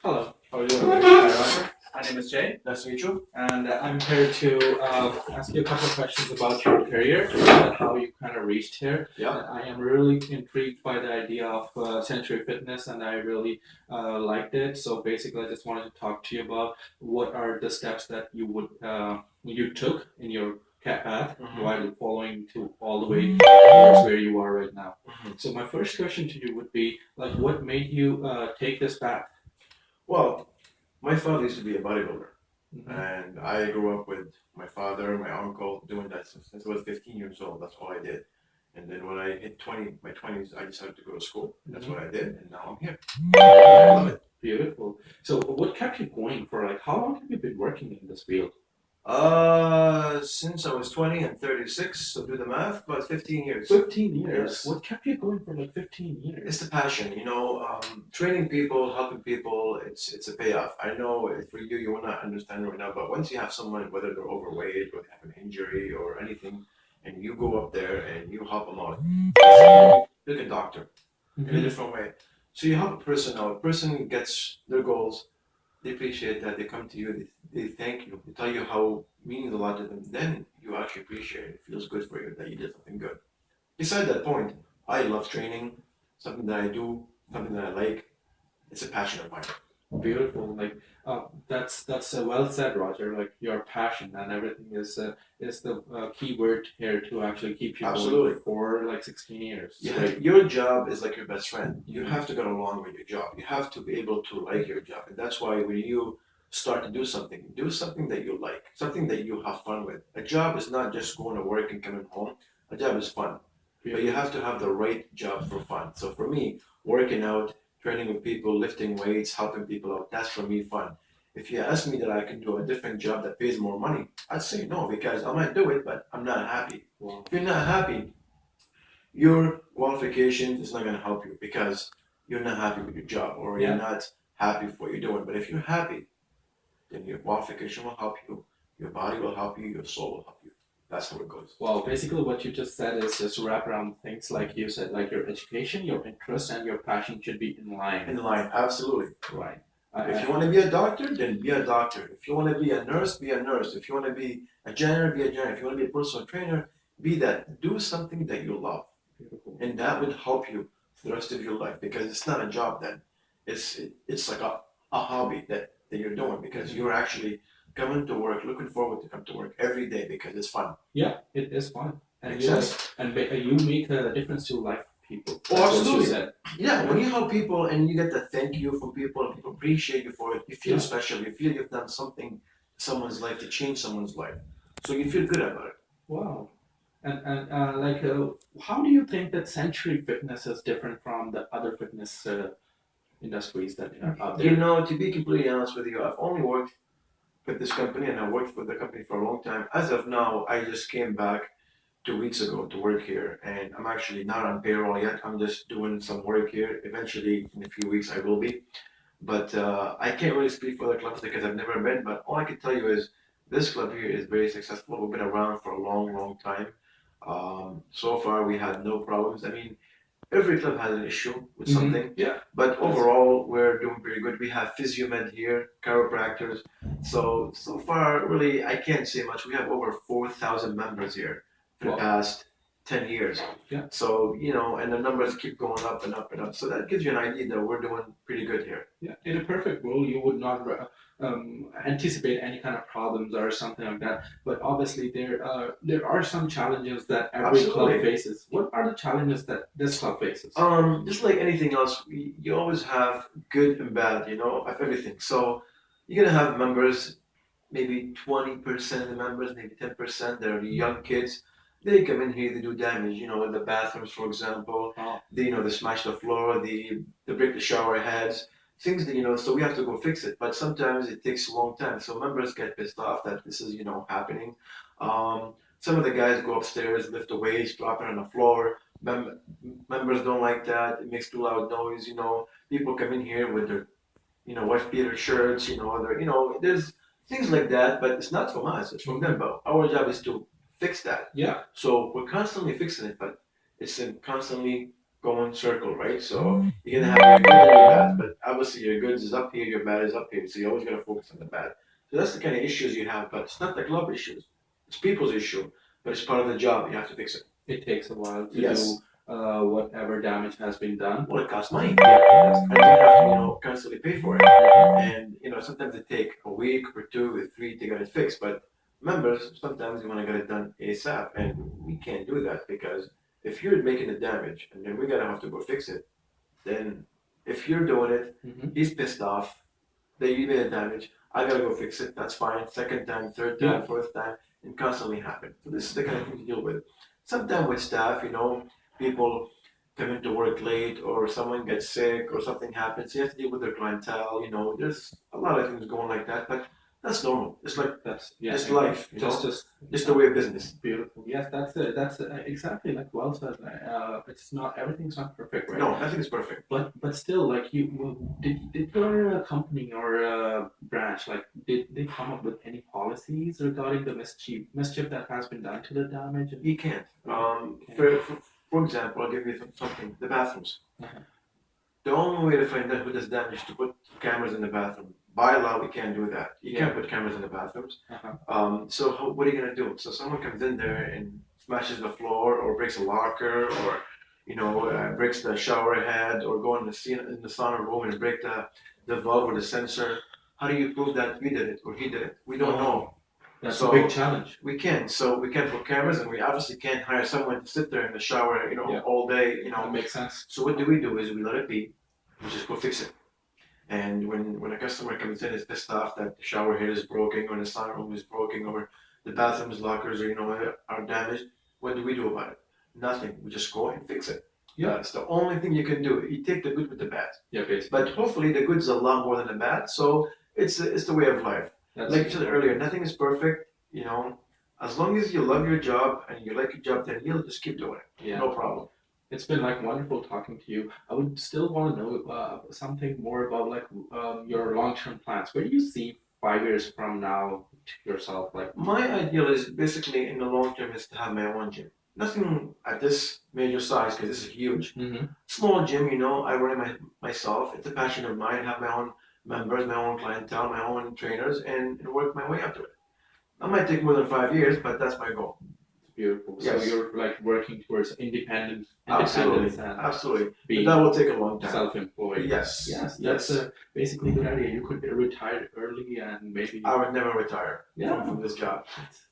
Hello, how are you doing? Hi, Roger. My name is Jay, Nice to meet you. and I'm here to ask you a couple of questions about your career and how you kind of reached here. Yeah. And I am really intrigued by the idea of Century Fitness, and I really liked it. So basically, I just wanted to talk to you about what are the steps that you took in your path while following to all the way towards where you are right now. So my first question to you would be like, what made you take this path? Well, my father used to be a bodybuilder, Mhm. and I grew up with my father, my uncle doing that since I was 15 years old. That's all I did. And then when I hit my 20s, I decided to go to school. That's what I did, and now I'm here. I love it. Beautiful. So, what kept you going for like how long have you been working in this field? Since I was 20 and 36, so do the math, but 15 years. 15 years. Yes. What kept you going for like 15 years? It's the passion, training people, helping people. It's a payoff. I know for you, you will not understand right now, but once you have someone, whether they're overweight or they have an injury or anything, and you go up there and you help them out, it's like a doctor in a different way. So you help a person out. A person gets their goals. They appreciate that. They come to you. They thank you. They tell you how it means a lot to them. Then you actually appreciate it. It feels good for you that you did something good. Beside that point, I love training, something that I do, something that I like. It's a passion of mine. Beautiful. Like that's well said, Roger. Like your passion and everything is the key word here to actually keep you Absolutely. going for like 16 years. Yeah, Right. your job is like your best friend. You have to get along with your job. You have to be able to like your job. And that's why when you start to do something that you like, something that you have fun with. A job is not just going to work and coming home. A job is fun. But you have to have the right job for fun. So for me, working out, training with people, lifting weights, helping people out, that's for me fun. If you ask me that I can do a different job that pays more money, I'd say no because I might do it, but I'm not happy. Wow. If you're not happy, your qualification is not going to help you because you're not happy with your job or you're not happy with what you're doing. But if you're happy, then your qualification will help you, your body will help you, your soul will help you. That's how it goes. Well, basically, what you just said is just wrap around things like you said, like your education, your interest, and your passion should be in line. In line, absolutely. Right. If you want to be a doctor, then be a doctor. If you want to be a nurse, be a nurse. If you want to be a janitor, be a janitor. If you want to be a personal trainer, be that. Do something that you love. Beautiful. And that would help you for the rest of your life because it's not a job then. It's like a hobby that you're doing because you're actually coming to work, looking forward to come to work every day because it's fun. Yeah, it is fun. And Makes you like, sense. and you make a difference to life people. Oh, That's what you absolutely. said. Yeah, when you help people and you get the thank you from people and people appreciate you for it, you feel special. You feel you've done something in someone's life to change someone's life. So you feel good about it. Wow. And how do you think that Century Fitness is different from the other fitness industries that are out there? You know, to be completely honest with you, I've only worked with this company and I worked with the company for a long time. As of now, I just came back 2 weeks ago to work here and I'm actually not on payroll yet. I'm just doing some work here. Eventually, in a few weeks, I will be. But I can't really speak for the clubs because I've never been. But all I can tell you is this club here is very successful. We've been around for a long, long time. So far, we had no problems. I mean, every club has an issue with something. Yeah. But overall, we're doing pretty good. We have Physiomed here, chiropractors. So far, really, I can't say much. We have over 4,000 members here for the past 10 years. Yeah. So, and the numbers keep going up and up and up. So that gives you an idea that we're doing pretty good here. Yeah. In a perfect world, you would not anticipate any kind of problems or something like that. But obviously, there are some challenges that every club faces. What are the challenges that this club faces? Just like anything else, you always have good and bad, of everything. So you're gonna have members, maybe 20% of the members, maybe 10%. They're the young kids. They come in here, they do damage. In the bathrooms, for example. They smash the floor, they break the shower heads. Things that so we have to go fix it. But sometimes it takes a long time. So members get pissed off that this is happening. Some of the guys go upstairs, lift the weights, drop it on the floor. Members don't like that. It makes too loud noise. People come in here with their wife beater shirts. There's things like that. But it's not from us. It's from them. But our job is to fix that. Yeah. So we're constantly fixing it, but it's constantly go in circle, right? So you're gonna have your good and your bad, but obviously your goods is up here, your bad is up here. So you're always gonna focus on the bad. So that's the kind of issues you have, but it's not the club issues. It's people's issue, but it's part of the job. You have to fix it. It takes a while to Yes. do whatever damage has been done. Well, it costs money. Yeah, it does. And you have to, constantly pay for it. And sometimes it take a week or two or three to get it fixed. But members, sometimes you want to get it done ASAP, and we can't do that because if you're making the damage and then we're gonna have to go fix it, then if you're doing it, Mhm. he's pissed off. That you made the damage. I gotta go fix it. That's fine. Second time, third time, Yeah. fourth time, and constantly happen. So this is the kind of thing to deal with. Sometimes with staff, people come into work late or someone gets sick or something happens. You have to deal with their clientele. There's a lot of things going like that, but that's normal. It's like That's yeah. just life. Just the way of business. Beautiful. Yes, that's it. That's exactly like well said. It's not everything's not perfect, right? No, nothing is perfect. But still, like did your company or branch like did they come up with any policies regarding the mischief that has been done to the damage? You can't. Okay. For example, I'll give you something. The bathrooms. Uh-huh. The only way to find out who does damage is to put cameras in the bathroom. By law, we can't do that. You Yeah. can't put cameras in the bathrooms. Uh-huh. So what are you gonna do? So someone comes in there and smashes the floor, or breaks a locker, or breaks the shower head, or go in the sauna room and break the valve or the sensor. How do you prove that you did it or he did it? We don't know. That's So a big challenge. we can. So we can't put cameras, and we obviously can't hire someone to sit there in the shower, Yeah. all day. That makes sense. So what do is we let it be. We just go fix it. And when a customer comes in, is pissed off that the shower head is broken, or the sauna room is broken, or the bathroom's lockers are damaged. What do we do about it? Nothing. We just go and fix it. Yeah. That's the only thing you can do. You take the good with the bad. Yeah, basically. But hopefully the good's a lot more than the bad. So it's the way of life. That's Like you said earlier, nothing is perfect. As long as you love your job and you like your job, then you'll just keep doing it. Yeah. No problem. It's been like wonderful talking to you. I would still want to know something more about like your long-term plans. Where do you see 5 years from now yourself? Like My ideal is basically in the long term is to have my own gym. Nothing at this major size because this is huge. mm-hmm. Small gym, I run it myself. It's a passion of mine. Have my own members, my own clientele, my own trainers, and work my way up to it. That might take more than 5 years, but that's my goal. Beautiful. Yes. So you're like working towards independence Absolutely, and absolutely. But being that will take a long time. self-employed. Yes, Yes, that's a basically a good idea. You could retire early and maybe I would never retire yeah. from this job.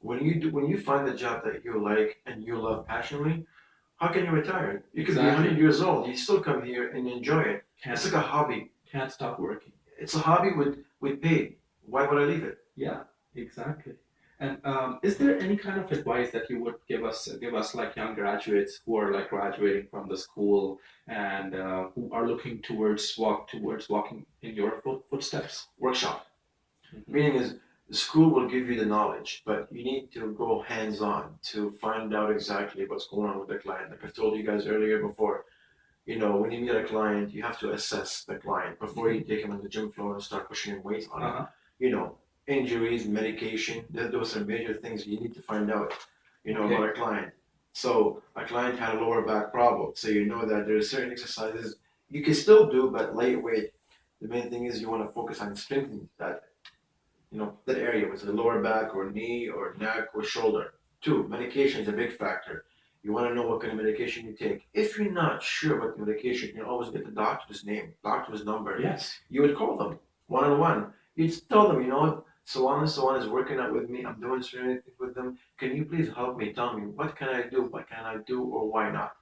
When you find the job that you like and you love passionately, how can you retire? You could be Exactly. 100 years old. You still come here and enjoy it. Can't, It's like a hobby. can't stop working. It's a hobby with pay. Why would I leave it? Yeah, exactly. And is there any kind of advice that you would give us like young graduates who are like graduating from the school and who are looking towards walking in your footsteps? Workshop. Mhm. Meaning is the school will give you the knowledge, but you need to go hands on to find out exactly what's going on with the client. Like I've told you guys earlier before, when you meet a client, you have to assess the client before you take him on the gym floor and start pushing weights on him. Uh-huh. Injuries, medication, those are major things you need to find out, Okay. about a client. So a client had a lower back problem. So you know that there are certain exercises you can still do, but lightweight. The main thing is you want to focus on strengthening that area, whether it's the lower back or knee or neck or shoulder. Two, medication is a big factor. You want to know what kind of medication you take. If you're not sure about the medication, you can always get the doctor's name, doctor's number. Yes. You would call them one-on-one. You'd tell them, so on and so on is working out with me. I'm doing certain things with them. Can you please help me? Tell me, what can I do? What can I do or why not?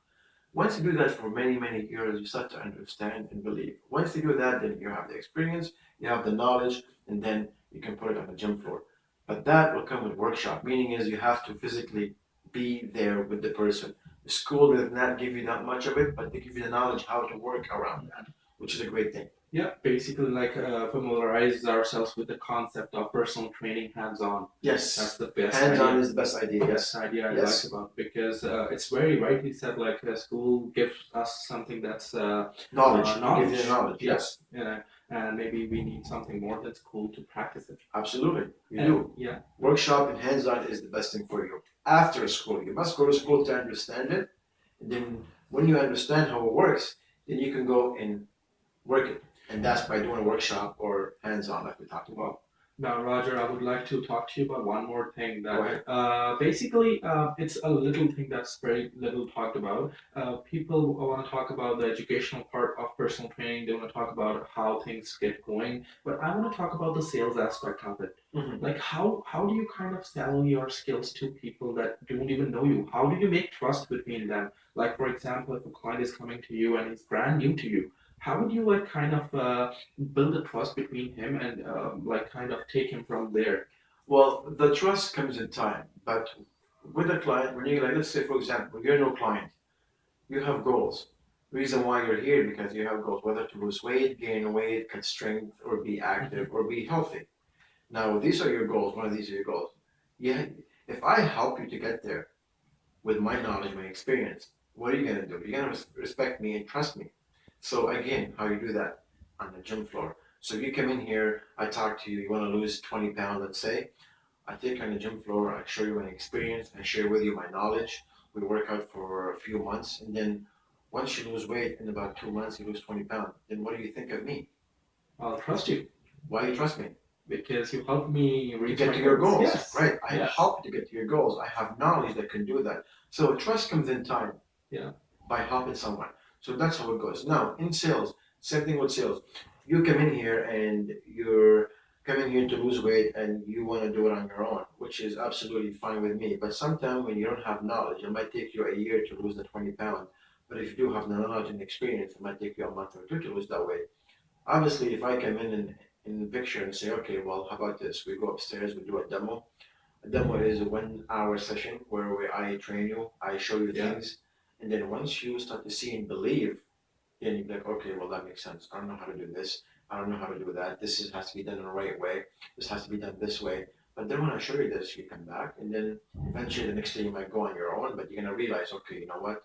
Once you do that for many, many years, you start to understand and believe. Once you do that, then you have the experience, you have the knowledge, and then you can put it on the gym floor. But that will come with workshop, meaning is you have to physically be there with the person. The school does not give you that much of it, but they give you the knowledge how to work around that, which is a great thing. Yeah, basically like familiarize ourselves with the concept of personal training hands-on. That's Yes, the best hands-on idea. is the best idea. Yes, Best idea I Yes. like about because it's very rightly said like school gives us something that's knowledge. knowledge. Give you the knowledge. Yes, and maybe we need something more than school to practice it. absolutely. You And- do. Yeah. Workshop and hands-on is the best thing for you. After school, you must go to school to understand it, and then When you understand how it works, then you can go and work it. And that's by doing a workshop or hands-on, like we talked about. Well, now, Roger, I would like to talk to you about one more thing Go that ahead. basically it's a little thing that's very little talked about. People want to talk about the educational part of personal training. They want to talk about how things get going, but I want to talk about the sales aspect of it. Mm-hmm. Like how do you kind of sell your skills to people that don't even know you? How do you make trust between them? Like for example, if a client is coming to you and he's brand new to you, how would you like kind of build a trust between him and like kind of take him from there? Well, the trust comes in time, but with a client, when you like, let's say for example, you're no client, you have goals. Reason why you're here because you have goals, whether to lose weight, gain weight, cut strength, or be active, or be healthy. Now, these are your goals. One of these are your goals. Yeah, if I help you to get there with my knowledge, my experience, what are you gonna do? You're gonna respect me and trust me. So again, how you do that on the gym floor. So if you come in here, I talk to you, you want to lose 20 pounds, let's say. I take you on the gym floor, I show you my experience, I share with you my knowledge. We work out for a few months, and then once you lose weight in about 2 months, you lose 20 pounds. Then what do you think of me? I'll trust you Why do you trust me? because you helped me To reach get my to your goals. goals, Yes, right? I yes. help you to get to your goals. I have knowledge that can do that. So trust comes in time. Yeah. By helping someone. So that's how it goes. Now, in sales, same thing with sales. You come in here and you're coming here to lose weight and you want to do it on your own, which is absolutely fine with me. But sometimes when you don't have knowledge, it might take you a year to lose the 20 pounds. But if you do have the knowledge and experience, it might take you a month or two to lose that weight. Obviously, if I come in the picture and say, okay, well, how about this? We go upstairs, we do a demo. A demo is a 1 hour session where I train you, I show you Yeah. things, and then once you start to see and believe, then you're like, okay, well that makes sense. I don't know how to do this. I don't know how to do that. Has to be done in the right way. This has to be done this way. But then when I show you this, you come back, and then eventually the next day you might go on your own, but you're gonna realize, okay, you know what?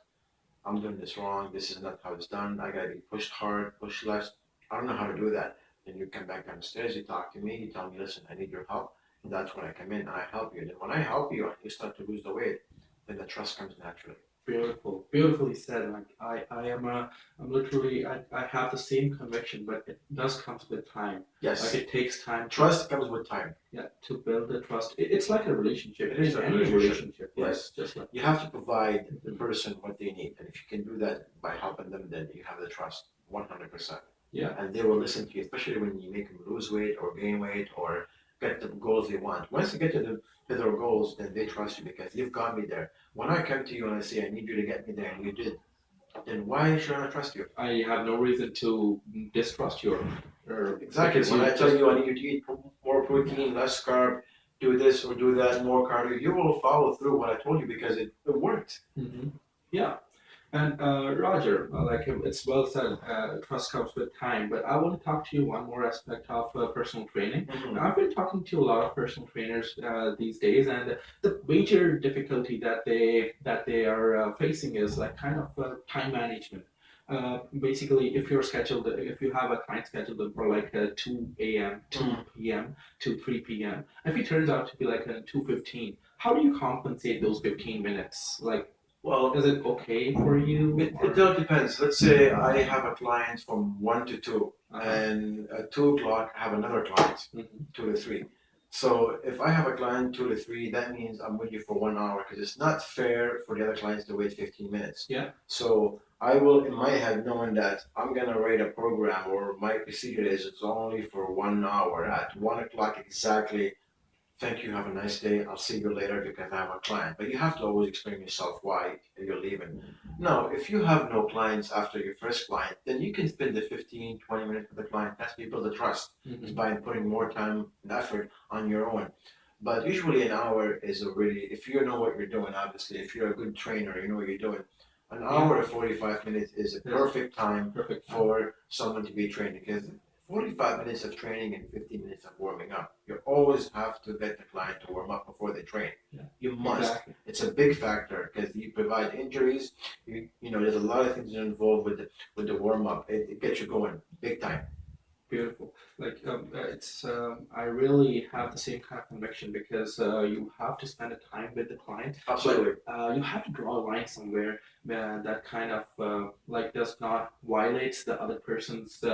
I'm doing this wrong. This is not how it's done. I gotta be pushed hard, pushed less. I don't know how to do that. Then you come back downstairs, you talk to me, you tell me, listen, I need your help. And that's when I come in and I help you. And then when I help you and you start to lose the weight, then the trust comes naturally. Beautiful, beautifully said. Like I'm literally, I have the same conviction, but it does comes with time. Yes. Like it takes time. Trust comes with time. Yeah, to build the trust. It's like a relationship. It is In a any relationship. Yes. Just like You have to provide the person what they need. And if you can do that by helping them, then you have the trust 100%. yeah, And they will listen to you, especially when you make them lose weight or gain weight or get the goals they want. Once they get to their goals, then they trust you because you've got me there. When I come to you and I say I need you to get me there, and you did, then why should I trust you? I have no reason to distrust your. Exactly. When I tell you I need you to eat more protein, less carb, do this or do that, more cardio, you will follow through what I told you because it worked. Mm-hmm. Yeah. And Roger, like it's well said, trust comes with time. But I want to talk to you one more aspect of personal training. Mhm. I've been talking to a lot of personal trainers these days, and the major difficulty that they are facing is like kind of time management. Basically, if you're scheduled, if you have a client scheduled for like 2 a.m., 2 p.m. to 3 p.m., if it turns out to be like 2:15, how do you compensate those 15 minutes? Like, Well, is it okay for you? it all depends. Let's say I have a client from 1 to 2, Uh-huh. and at 2 o'clock I have another client, Mhm. 2 to 3. So if I have a client 2 to 3, that means I'm with you for 1 hour because it's not fair for the other clients to wait 15 minutes. Yeah. So I will, in my head, knowing that I'm gonna write a program or my procedure is it's only for 1 hour at 1 o'clock exactly. Thank you. Have a nice day. I'll see you later because I have a client. But you have to always explain yourself why you're leaving. Now, if you have no clients after your first client, then you can spend the 15, 20 minutes with the client. That's how you build the trust. It's Mhm. by putting more time and effort on your own. But usually an hour is a really, if you know what you're doing, obviously, if you're a good trainer, you know what you're doing, an hour to 45 minutes is a perfect time Perfect. for someone to be trained because 45 minutes of training and 15 minutes of warming up. You always have to get the client to warm up before they train. Yeah. You must. Exactly. It's a big factor because you provide injuries. You know, there's a lot of things involved with the warm up. It gets you going big time. Beautiful. Like it's I really have the same kind of conviction because you have to spend a time with the client, Absolutely. but you have to draw a line somewhere that kind of like does not violates the other person's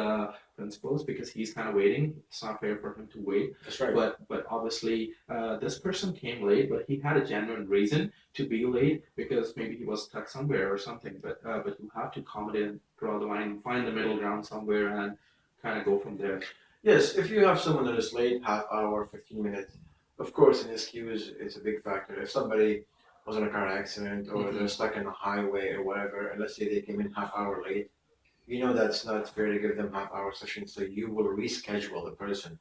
principles because he's kind of waiting. It's not fair for him to wait. That's right. But obviously this person came late, but he had a genuine reason to be late because maybe he was stuck somewhere or something. But you have to accommodate and draw the line, find the middle ground somewhere, and kind of go from there. Yes, if you have someone that is late, half hour, 15 minutes, of course, an excuse is a big factor. If somebody was in a car accident or they're stuck in a highway or whatever, and let's say they came in half hour late, you know that's not fair to give them half hour session, so you will reschedule the person.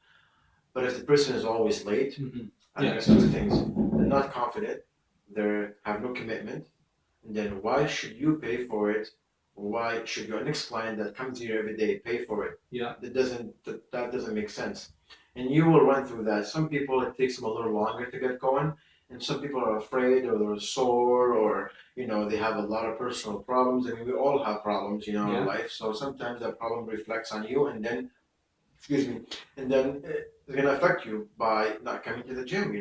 But if the person is always late, I think it's two things. They're not confident, they have no commitment, and then why should you pay for it? Why should your next client that comes here every day pay for it? Yeah. That doesn't make sense. And you will run through that. Some people it takes them a little longer to get going, and some people are afraid or they're sore or they have a lot of personal problems. I mean, we all have problems, in life. So sometimes that problem reflects on you, and then excuse me, and then it's gonna affect you by not coming to the gym.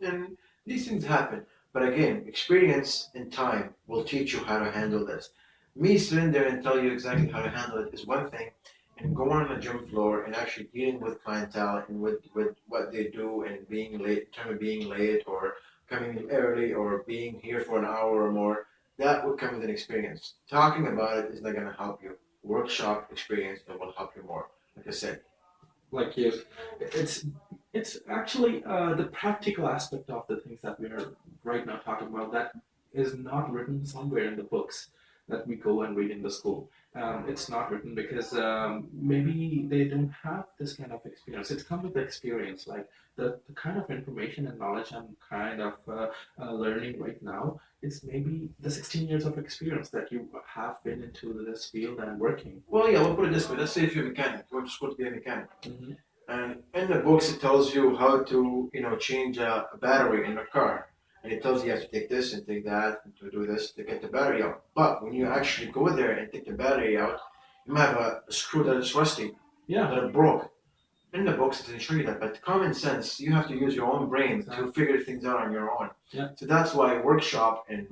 And these things happen. But again, experience and time will teach you how to handle this. Me sitting there and tell you exactly how to handle it is one thing, and going on the gym floor and actually dealing with clientele and with what they do and being late, in terms of being late or coming in early or being here for an hour or more, that would come with an experience. Talking about it is not gonna help you. Workshop experience that will help you more. Like I said, like you, it's it's actually the practical aspect of the things that we are right now talking about that is not written somewhere in the books that we go and read in the school. It's not written because maybe they don't have this kind of experience. It's come with the experience, like the kind of information and knowledge I'm kind of learning right now is maybe the 16 years of experience that you have been into this field and working. well, yeah, we'll put it this way. Let's say if you're a mechanic, you went to school to be a mechanic. Mm-hmm. And in the books, it tells you how to, change a battery in a car. And it tells you have to take this and take that and to do this to get the battery out. But when you actually go there and take the battery out, you might have a screw that is rusty, Yeah. that it broke. In the books, it doesn't show you that. But common sense, you have to use your own brain to figure things out on your own. Yeah. So that's why workshop and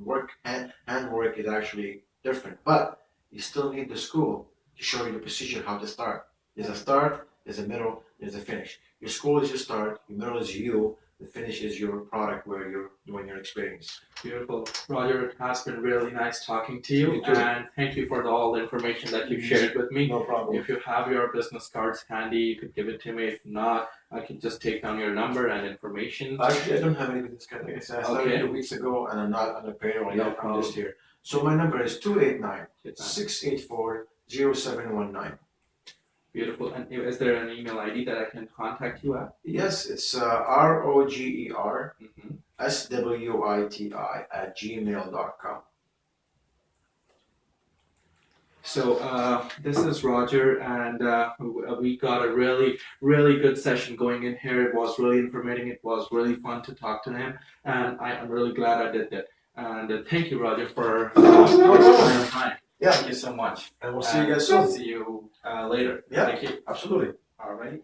handwork is actually different. But you still need the school to show you the procedure how to start. There's a start, there's a middle, there's a finish. Your school is your start, your middle is you, the finish is your product where you're doing your experience. Beautiful. Roger, it has been really nice talking to you, You too. and thank you for all the information that you shared with me. No problem. If you have your business cards handy, you could give it to me. If not, I can just take down your number and information. Actually, I don't have any business card. Like I said, I started Okay. 2 weeks ago and I'm not on the payroll No yet. I'm problem. just here. So my number is 289 It's 684 0719. beautiful. And is there an email ID that I can contact you at? Yes, it's ROGER Mm-hmm. SWITI @gmail.com. So this is Roger, and we got a really, really good session going in here. It was really informative. It was really fun to talk to him, and I'm really glad I did that. And thank you, Roger, for your time. Yeah. Thank you so much. And we'll see you guys soon. See you later. Yeah. Thank you. Absolutely. All right.